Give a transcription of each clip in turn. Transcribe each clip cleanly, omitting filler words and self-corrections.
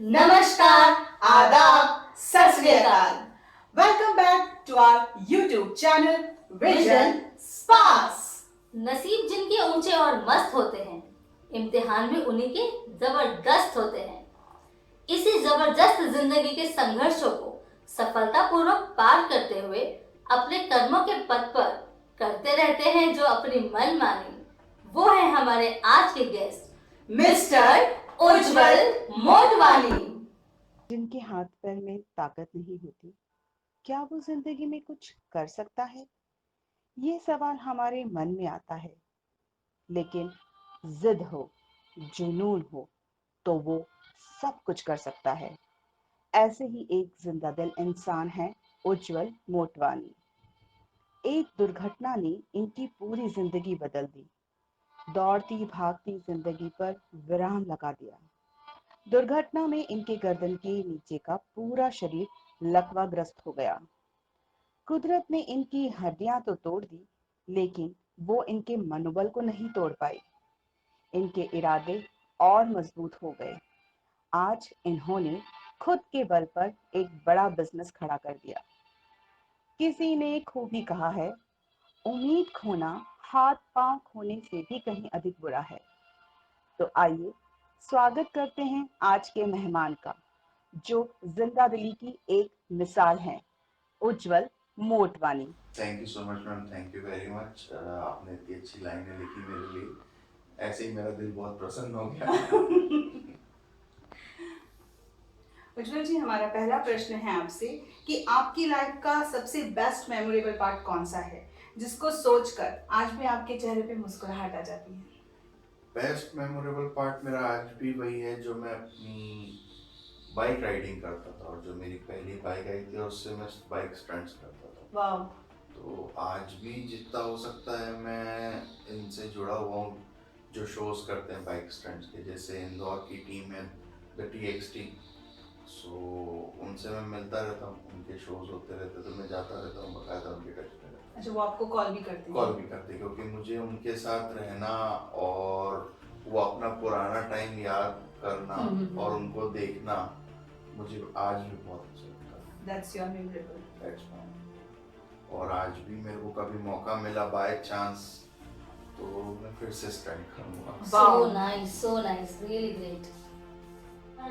नमस्कार, आदाब, सत श्री अकाल। Welcome back to our YouTube channel Vision Sparks. नसीब जिनके ऊंचे और मस्त होते हैं, इम्तिहान भी उन्हीं के जबरदस्त होते हैं। इसी जबरदस्त जिंदगी के संघर्षों को सफलतापूर्वक पार करते हुए अपने कर्मों के पथ पर करते रहते हैं जो अपनी मन मानी। वो है हमारे आज के गेस्ट मिस्टर उज्जवल मोटवानी। जिनके हाथ पैर में ताकत नहीं होती, क्या वो जिंदगी में कुछ कर सकता है? ये सवाल हमारे मन में आता है। लेकिन जिद हो, जुनून हो, तो वो सब कुछ कर सकता है। ऐसे ही एक जिंदा दिल इंसान है उज्जवल मोटवानी। एक दुर्घटना ने इनकी पूरी जिंदगी बदल दी। दौड़ती भागती जिंदगी पर विराम लगा दिया। दुर्घटना में इनके गर्दन के नीचे का पूरा शरीर लकवाग्रस्त हो गया। कुदरत ने इनकी हड्डियां तो तोड़ दी, लेकिन वो इनके मनोबल को नहीं तोड़ पाई। इनके इरादे और मजबूत हो गए। आज इन्होंने खुद के बल पर एक बड़ा बिजनेस खड़ा कर दिया। किसी ने खूब ही कहा है, उम्मीद खोना हाथ पांव खोने से भी कहीं अधिक बुरा है। तो आइए स्वागत करते हैं आज के मेहमान का, जो जिंदा दिली की एक मिसाल है, Ujjwal Motwani. Thank you so much ma'am, thank you very much. आपने इतनी अच्छी लाइनें लिखी मेरे लिए, ऐसे ही मेरा दिल बहुत प्रसन्न हो गया। उज्जवल जी, हमारा पहला प्रश्न है आपसे कि आपकी लाइफ का सबसे बेस्ट मेमोरेबल पार्ट कौन सा है, जिसको सोचकर आज भी आपके चेहरे पे मुस्कुराहट आ जाती है? बेस्ट मेमोरेबल पार्ट मेरा आज भी वही है जो मैं अपनी बाइक राइडिंग करता था, और जो मेरी पहली बाइक आई थी और उससे मैं बाइक स्टंट्स करता था। वाह। तो आज भी जितना हो सकता है मैं इनसे जुड़ा हुआ हूँ, जो शोज करते हैं बाइक स्टंट्स के, जैसे इंदौर की टीम है द TXT। सो उनसे मैं मिलता रहता हूँ, उनके शोज होते रहते तो मैं जाता रहता हूँ, बकायदा उनके टच में रहता हूँ। अच्छा, वो आपको कॉल भी करते हैं? कॉल भी करते, क्योंकि मुझे उनके साथ रहना और वो अपना पुराना टाइम याद करना और उनको देखना मुझे आज भी बहुत अच्छा लगता है। That's your memorable. That's my- और आज भी मेरे को कभी मौका मिला बाय चांस तो मैं फिर से स्टंट करूँगा। So nice, really great.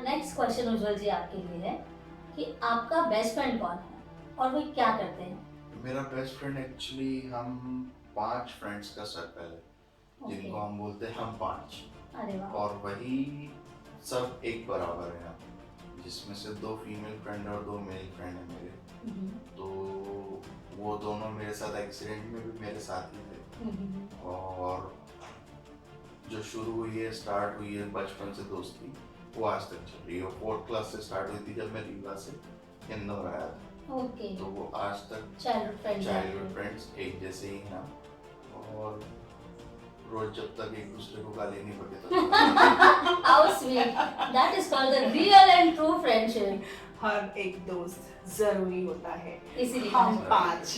Next question Ujjwal ji आपके लिए है कि आपका बेस्ट फ्रेंड कौन है और वो क्या करते हैं? मेरा बेस्ट फ्रेंड एक्चुअली हम 5 फ्रेंड्स का सर्कल है, जिनको हम बोलते हैं हम 5। अरे वाह। और वही सब एक बराबर है, जिसमें से 2 फीमेल फ्रेंड और 2 मेल फ्रेंड है मेरे। तो वो दोनों मेरे साथ एक्सीडेंट में भी मेरे साथ ही थे। और जो शुरू हुई है, स्टार्ट हुई है बचपन से दोस्ती, वो आज तक चल रही है। 4th क्लास से स्टार्ट हुई थी जब मैं रीवा से इंदौर आया था। ओके। तो वो आज तक चाइल्डहुड फ्रेंड्स एक जैसे ही हैं। और रोज जब तक एक दूसरे को गाली नहीं पड़े तब How sweet. That is called the real and true friendship. हर एक दोस्त जरूरी होता है, इसीलिए हम 5।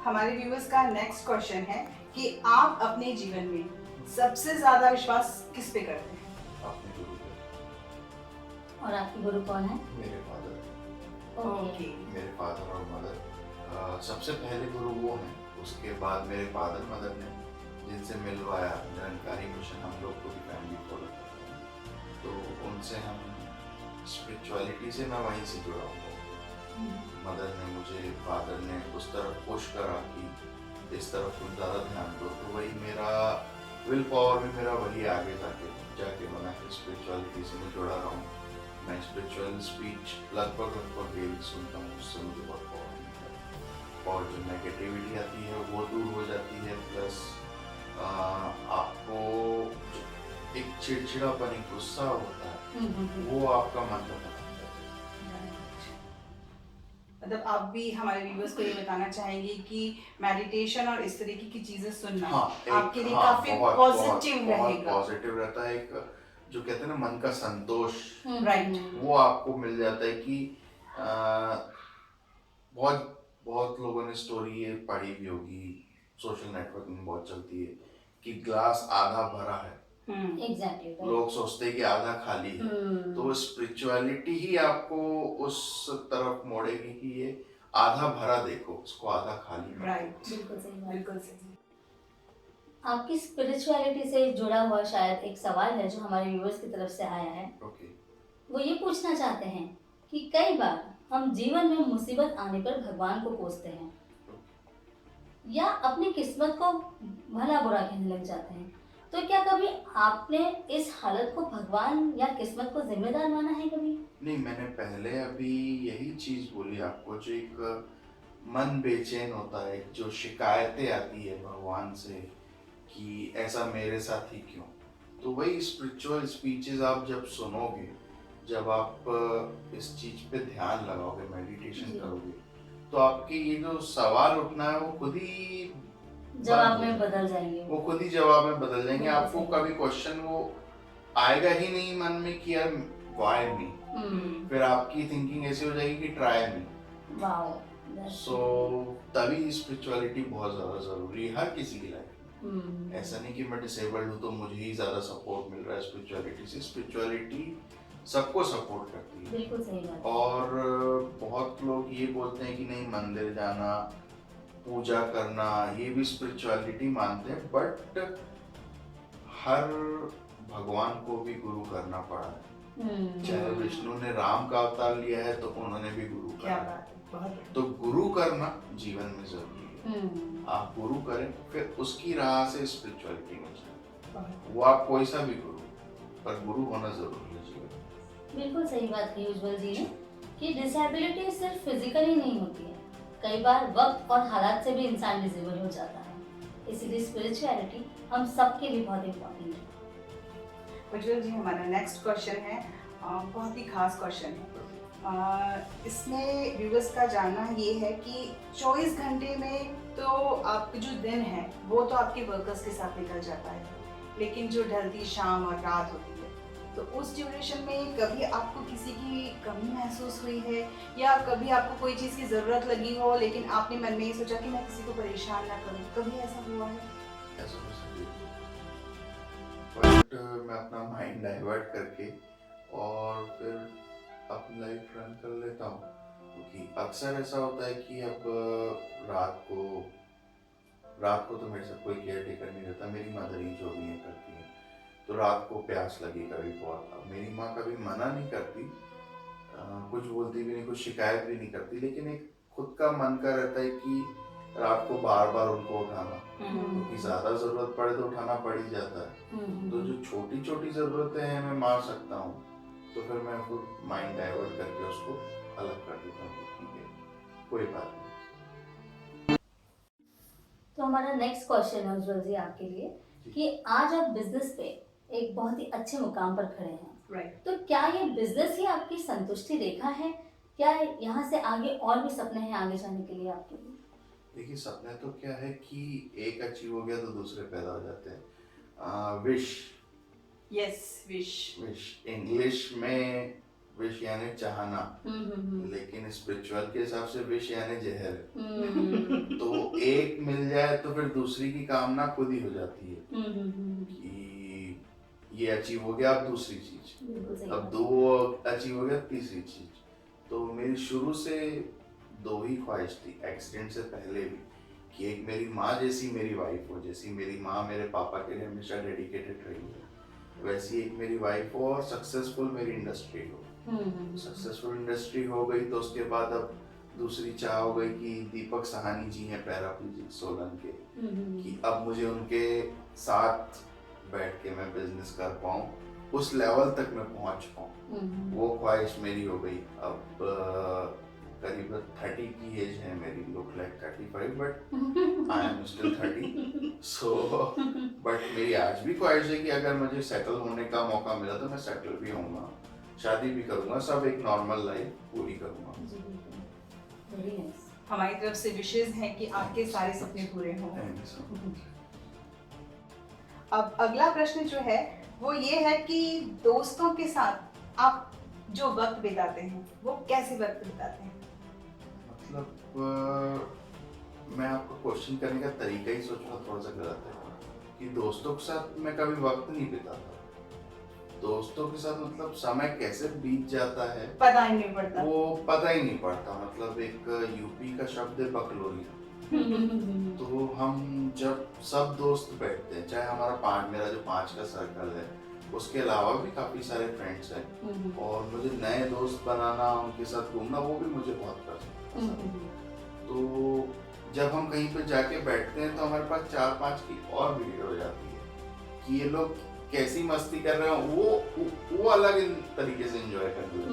हमारे व्यूअर्स का नेक्स्ट क्वेश्चन है कि आप अपने जीवन में सबसे ज्यादा विश्वास किस पे करते हैं? अपने गुरु पे। और आपके गुरु कौन है? मेरे फादर। ओके। मेरे फादर और मदर सबसे पहले गुरु वो हैं, उसके बाद मेरे फादर मदर ने जिनसे मिलवाया निरंकारी मिशन हम लोग को भी फैमिली फॉलो करते हैं। तो उनसे हम स्पिरिचुअलिटी से मैं वहीं से जुड़ा हूँ। मदर ने मुझे, फादर ने उस तरफ पुश करा कि इस तरफ तुम ज़्यादा ध्यान दो, तो वही मेरा विल पावर भी मेरा वही आगे जाके बना कि स्पिरिचुअलिटी से मैं जुड़ा रहा हूँ। मैं स्पिरिचुअल स्पीच लगभग डेली सुनता हूँ, उससे मुझे बहुत पावर मिलता है। और जो नेगेटिविटी आती है वो दूर हो जाती है, प्लस आपको एक चिड़चिड़ापन, एक गुस्सा होता है, वो आपका मन खत्म हो जाता है। मतलब आप भी हमारे व्यूअर्स को ये बताना चाहेंगे कि मेडिटेशन और इस तरीके की चीजें सुनना आपके लिए काफी पॉजिटिव रहेगा। पॉजिटिव रहता है। एक जो कहते हैं ना मन का संतोष, राइट, वो आपको मिल जाता है कि बहुत बहुत लोगों ने स्टोरी ये पढ़ी भी होगी, सोशल नेटवर्क में बहुत चलती है कि ग्लास आधा भरा है एग्जैक्टली लोग सोचते हैं कि आधा खाली है, तो स्पिरिचुअलिटी ही आपको उस तरफ मोड़ेगी कि ये आधा भरा देखो, उसको आधा खाली मत राइट, बिल्कुल सही बात। बिल्कुल सही। आपकी स्पिरिचुअलिटी से जुड़ा हुआ शायद एक सवाल है जो हमारे व्यूअर्स की तरफ से आया है। देखो। ओके। वो ये पूछना चाहते हैं कि कई बार हम जीवन में मुसीबत आने पर भगवान को कोसते हैं या अपनी किस्मत को भला बुरा कहने लग जाते हैं, तो क्या कभी आपने इस हालत को भगवान या किस्मत को जिम्मेदार माना है कभी? नहीं, मैंने पहले अभी यही चीज बोली आपको, जो एक मन बेचैन होता है, जो शिकायतें आती है भगवान से कि ऐसा मेरे साथ ही क्यों, तो वही स्पिरिचुअल स्पीचेस आप जब सुनोगे, जब आप इस चीज पे ध्यान लगाओगे, मेडिटेशन जी। करोगे, तो आपके ये जो सवाल उठना है वो खुद ही जवाब बंद हो में बदल जाएंगे वो खुद ही जवाब में बदल जाएंगे। बिल्कुल आपको सही। कभी क्वेश्चन वो आएगा ही नहीं मन में कि यार व्हाई मी, फिर आपकी थिंकिंग ऐसी हो जाएगी कि ट्राई मी। वाओ, सो तभी स्पिरिचुअलिटी बहुत ज्यादा जरूरी है हर किसी की लाइफ में। ऐसा नहीं कि मैं डिसेबल्ड हूँ तो मुझे ही ज्यादा सपोर्ट मिल रहा है स्पिरिचुअलिटी से। स्पिरिचुअलिटी सबको सपोर्ट करती है। बिल्कुल सही बात। और बहुत लोग ये बोलते हैं कि नहीं, मंदिर जाना, पूजा करना, ये भी स्पिरिचुअलिटी मानते हैं, बट हर भगवान को भी गुरु करना पड़ा है। चाहे विष्णु ने राम का अवतार लिया है तो उन्होंने भी गुरु क्या करा है। बात है, बहुत बढ़िया। तो गुरु करना जीवन में जरूरी है। आप गुरु करें, फिर उसकी राह से स्पिरिचुअलिटी में जाए। बहुत वो आप कोई सा भी गुरु, पर गुरु होना जरूरी है जीवन में। बिल्कुल सही बात की उज्जवल जी ने कि डिसेबिलिटी सिर्फ फिजिकली नहीं होती है, कई बार वक्त और हालात से भी इंसान डिसेबल हो जाता है। इसीलिए स्पिरिचुअलिटी हम सबके लिए बहुत इम्पोर्टेंट है। उज्जवल जी, हमारा नेक्स्ट क्वेश्चन है, बहुत ही खास क्वेश्चन है। इसमें व्यूअर्स का जानना ये है कि 24 घंटे में तो आपका जो दिन है वो तो आपके वर्कर्स के साथ निकल जाता है, लेकिन जो ढलती शाम और रात होती है, तो उस ड्यूरेशन में कभी आपको किसी की कमी महसूस हुई है या कभी आपको कोई चीज़ की ज़रूरत लगी हो लेकिन आपने मन में ये सोचा कि मैं किसी को परेशान ना करूं, कभी ऐसा हुआ है? ऐसा हो सकता है। बट मैं अपना माइंड डाइवर्ट करके और फिर अपनी लाइफ रन कर लेता हूँ, क्योंकि अक्सर ऐसा होता है कि अब रात को तो मेरे साथ कोई केयर टेकर नहीं रहता, मेरी मदर ही जो भी है करती है। तो रात को प्यास लगी कभी बहुत, अब मेरी माँ कभी मना नहीं करती, कुछ बोलती भी नहीं, कुछ शिकायत भी नहीं करती, लेकिन एक खुद का मन का रहता है कि रात को बार बार उनको उठाना, क्योंकि ज्यादा जरूरत पड़े तो उठाना पड़ ही जाता है। तो जो छोटी छोटी जरूरतें हैं मैं मार सकता हूँ, तो फिर मैं खुद माइंड डाइवर्ट करके उसको अलग कर देता हूँ, ठीक है कोई बात नहीं। तो हमारा नेक्स्ट क्वेश्चन है उज्जवल जी आपके लिए कि आज आप बिजनेस पे एक बहुत ही अच्छे मुकाम पर खड़े हैं, राइट। तो क्या ये बिजनेस ही आपकी संतुष्टि रेखा है? क्या यहाँ से आगे और भी सपने हैं आगे जाने के लिए आपके लिए? देखिए, सपने तो क्या है कि एक अचीव हो गया तो दूसरे पैदा हो जाते हैं। Wish, yes, wish. Wish English में विश यानी चाहना, लेकिन स्पिरिचुअल के हिसाब से विश यानी जहर है। तो एक मिल जाए तो फिर दूसरी की कामना खुद ही हो जाती है कि ये अचीव हो गया, अब दूसरी चीज, अब दो अचीव हो गया, तीसरी चीज। तो मेरी शुरू से दो ही ख्वाहिश थी, एक्सीडेंट से पहले भी, कि एक मेरी माँ जैसी मेरी वाइफ हो, जैसी मेरी माँ मेरे पापा के लिए हमेशा डेडिकेटेड रही है, वैसी एक मेरी वाइफ हो और सक्सेसफुल मेरी इंडस्ट्री हो। सक्सेसफुल इंडस्ट्री हो गई तो उसके बाद अब दूसरी चाह हो गई कि दीपक साहनी जी हैं पैराप्लेजिक सोलन के, कि अब मुझे उनके साथ बैठ के मैं बिजनेस कर पाऊँ, उस लेवल तक मैं पहुँच पाऊँ, वो ख्वाहिश मेरी हो गई। अब करीब 30 की एज है मेरी, look like 35 but I am still 30। So but मेरी आज भी ख्वाहिश है कि अगर मुझे सेटल होने का मौका मिला तो मैं सेटल भी होऊंगा, शादी भी करूंगा, सब एक नॉर्मल लाइफ पूरी करूंगा। हमारी तरफ से विशेष हैं कि आपके सारे सपने पूरे हों। अब अगला प्रश्न जो है वो ये है कि दोस्तों के साथ आप जो वक्त बिताते हैं वो कैसे वक्त बिताते हैं? मतलब मैं आपको क्वेश्चन करने का तरीका ही सोचूंगा थोड़ा सा गलत है, कि दोस्तों के साथ मैं कभी वक्त नहीं बिताता। दोस्तों के साथ मतलब समय कैसे बीत जाता है पता ही नहीं पड़ता। वो पता ही नहीं पड़ता। मतलब एक यूपी का शब्द है बकलोरिया। तो हम जब सब दोस्त बैठते हैं, चाहे मेरा जो 5 का सर्कल है, उसके अलावा भी काफी सारे फ्रेंड्स हैं, और मुझे नए दोस्त बनाना, उनके साथ घूमना, वो भी मुझे बहुत पसंद है। तो जब हम कहीं पे जाके बैठते हैं तो हमारे पास 4-5 की और भीड़ हो जाती है कि ये लोग कैसी मस्ती कर रहे हो, वो अलग तरीके से एंजॉय करते हैं।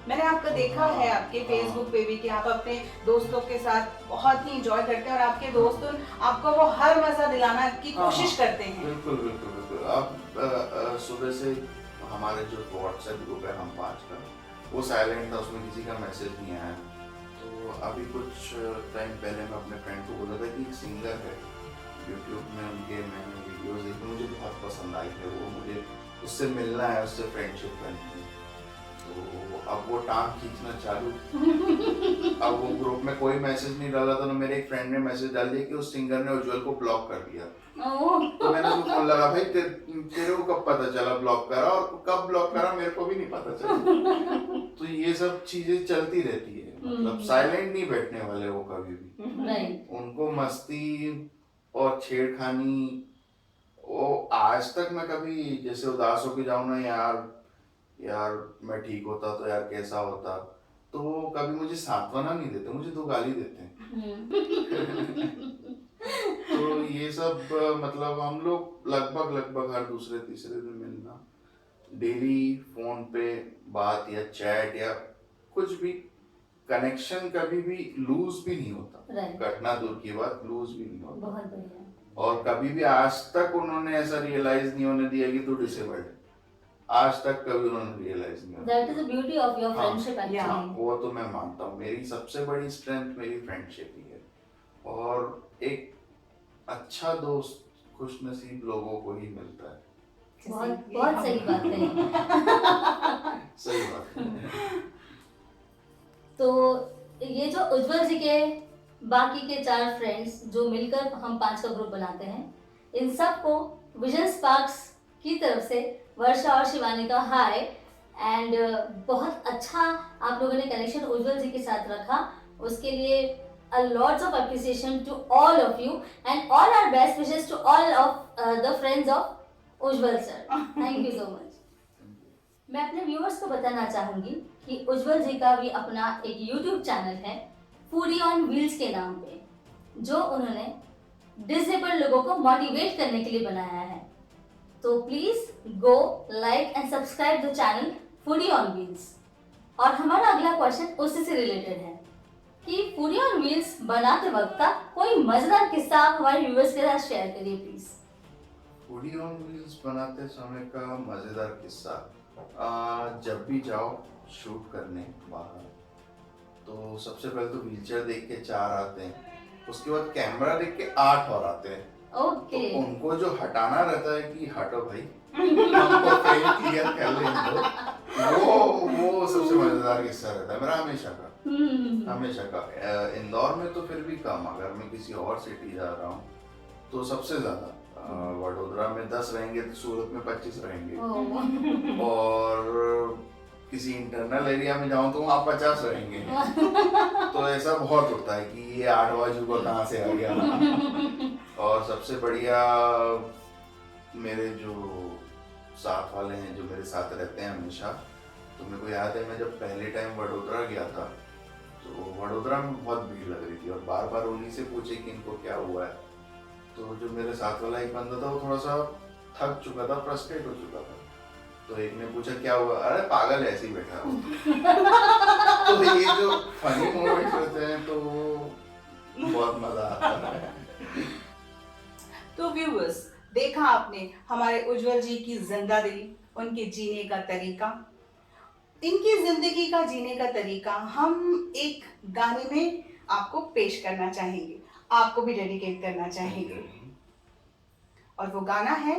मैंने आपको देखा है आपके फेसबुक पे भी कि आप अपने दोस्तों के साथ बहुत ही एंजॉय करते हैं, और आपके दोस्त आपको वो हर मजा दिलाना की कोशिश करते हैं। बिल्कुल बिल्कुल बिल्कुल। अब सुबह से हमारे जो व्हाट्सएप ग्रुप है हम 5 का, वो साइलेंट था, उसमें किसी का मैसेज नहीं आया। तो अभी कुछ टाइम पहले मैं अपने फ्रेंड को बोला था कि एक सिंगर है, यूट्यूब में उनके मैंने वीडियोस देखी, मुझे बहुत पसंद आई है वो, मुझे उससे मिलना है, उससे फ्रेंडशिप करनी है। तो अब वो टांग खींचना चालू। अब वो ग्रुप में कोई मैसेज नहीं डाला, तो मेरे एक फ्रेंड ने मैसेज डाल दिया कि उस सिंगर ने उज्जवल को ब्लॉक कर दिया। तो मैंने उसको फोन लगा, भाई तेरे को कब पता चला ब्लॉक करा, और कब ब्लॉक करा मेरे को भी नहीं पता चला। तो ये सब चीजें चलती रहती है, मतलब साइलेंट नहीं बैठने वाले वो कभी भी। उनको मस्ती और छेड़खानी, वो आज तक मैं कभी जैसे उदास होके जाऊं ना, यार मैं ठीक होता तो यार कैसा होता, तो वो कभी मुझे सांत्वना नहीं देते, मुझे 2 गाली देते हैं। तो ये सब मतलब हम लोग लगभग हर दूसरे तीसरे दिन मिलना, डेली फोन पे बात या चैट या कुछ भी, कनेक्शन कभी भी लूज भी नहीं होता। घटना दूर की बात, लूज भी नहीं होता। बहुत बढ़िया। और कभी भी आज तक उन्होंने ऐसा रियलाइज नहीं होने दिया कि तू डिसेबल्ड है, आज तक कभी उन्होंने रियलाइज नहीं That is the beauty of your friendship actually. हाँ, वो तो मैं मानता हूँ, मेरी सबसे बड़ी स्ट्रेंथ मेरी फ्रेंडशिप ही है। और एक अच्छा दोस्त खुश नसीब लोगों को ही मिलता है। बहुत बहुत सही बात है। सही बात है। तो ये जो उज्जवल जी के बाकी के 4 फ्रेंड्स जो मिलकर हम 5 का ग्रुप बनाते हैं, इन सबको विजन स्पार्क्स की तरफ से वर्षा और शिवानी का हाय एंड बहुत अच्छा आप लोगों ने कनेक्शन उज्जवल जी के साथ रखा, उसके लिए lots of appreciation to all of you and all our best wishes to all of the friends of Ujjwal sir. Thank you so much. मैं अपने व्यूअर्स को बताना चाहूंगी कि उज्जवल जी का भी अपना एक YouTube चैनल है फूडी ऑन व्हील्स के नाम पे, जो उन्होंने डिसेबल्ड लोगों को मोटिवेट करने के लिए बनाया है। तो please go like and subscribe the channel foodie on wheels. और हमारा अगला क्वेश्चन उसी से रिलेटेड है कि फूडी ऑन व्हील्स बनाते वक्त का कोई मजेदार किस्सा आप हमारे व्यूअर्स के साथ शेयर करिए प्लीज। फूडी ऑन व्हील्स बनाते समय का मजेदार किस्सा, जब भी जाओ शूट करने बाहर, तो सबसे पहले तो व्हीलचेयर देख के 4 आते हैं, उसके बाद कैमरा देख के 8 और आते हैं। ओके। तो उनको जो हटाना रहता है कि हटो भाई, हमको फ्रेम क्लियर कर ले, वो सबसे मजेदार किस्सा रहता है मेरा हमेशा का। इंदौर में तो फिर भी कम, अगर मैं किसी और सिटी जा रहा हूँ तो सबसे ज्यादा। वडोदरा में 10 रहेंगे तो सूरत में 25 रहेंगे, और किसी इंटरनल एरिया में जाऊं तो वहाँ 50 रहेंगे। तो ऐसा बहुत होता है कि ये 8 बाजू को कहाँ से आ गया। और सबसे बढ़िया मेरे जो साथ वाले हैं, जो मेरे साथ रहते हैं हमेशा, तो मेरे को याद है मैं जब पहले टाइम वडोदरा गया था, तो वडोदरा में बहुत भीड़ लग रही थी और बार बार उन्हीं से पूछे कि इनको क्या हुआ है। तो जो मेरे साथ वाला एक बंदा था वो थोड़ा सा थक चुका था, फ्रस्ट्रेट हो चुका था, तो एक ने पूछा क्या हुआ, अरे पागल ऐसे ही बैठा हूँ। तो ये जो फनी मोमेंट्स होते हैं तो बहुत मजा आता है। तो व्यूअर्स, देखा आपने हमारे उज्जवल जी की जिंदादिली, उनके जीने का तरीका, इनकी जिंदगी का जीने का तरीका हम एक गाने में आपको पेश करना चाहेंगे, आपको भी डेडिकेट करना चाहेंगे, और वो गाना है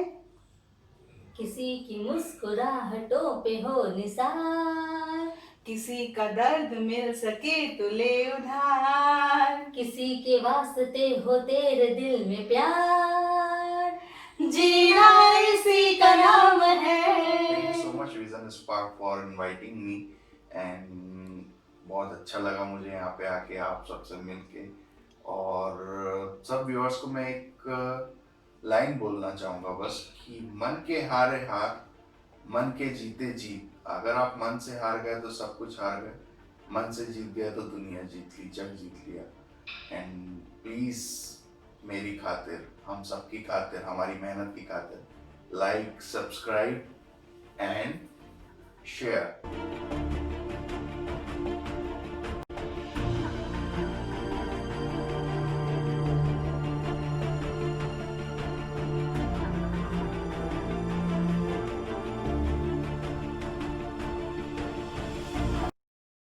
किसी की मुस्कुराहटों पे हो निसार, किसी का दर्द मिल सके तो ले उधार, किसी के वास्ते हो तेरे दिल में प्यार, जीना इसी का नाम थैंक यू है। So much vision spark for inviting me and बहुत अच्छा लगा मुझे यहाँ पे आके आप सबसे मिलके। और सब व्यूअर्स को मैं एक लाइन बोलना चाहूँगा बस कि मन के हारे हार, मन के जीते जीत। अगर आप मन से हार गए तो सब कुछ हार गए, मन से जीत गए तो दुनिया जीत ली, जग जीत लिया। एंड प्लीज़ मेरी खातिर, हम सबकी खातिर, हमारी मेहनत की खातिर लाइक, सब्सक्राइब एंड शेयर।